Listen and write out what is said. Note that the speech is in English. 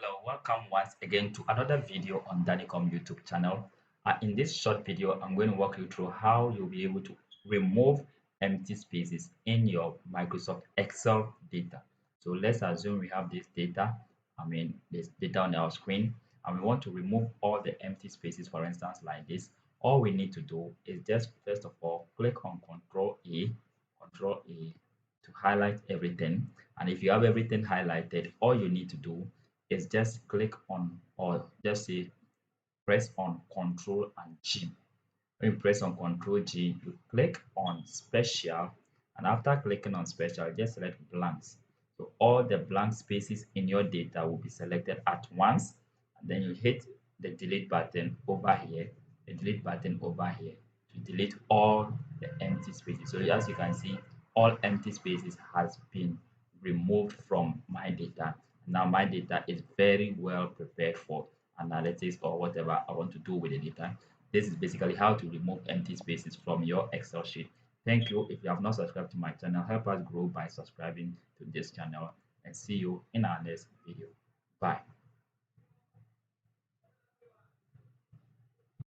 Hello, welcome once again to another video on Danicom YouTube channel. In this short video, I'm going to walk you through how you'll be able to remove empty spaces in your Microsoft Excel data. So let's assume we have this data, this data on our screen, and we want to remove all the empty spaces, for instance, like this. All we need to do is just first of all, click on Control A to highlight everything. And if you have everything highlighted, all you need to do is just click on or just say press on Control and G. When you press on Control G, you click on Special, and after clicking on Special, just select blanks. So all the blank spaces in your data will be selected at once, and then you hit the delete button over here, the delete button over here to delete all the empty spaces. So as you can see, all empty spaces has been removed from my data. Now my data is very well prepared for analytics or whatever I want to do with the data. This is basically how to remove empty spaces from your Excel sheet. Thank you. If you have not subscribed to my channel, help us grow by subscribing to this channel, and see you in our next video. Bye.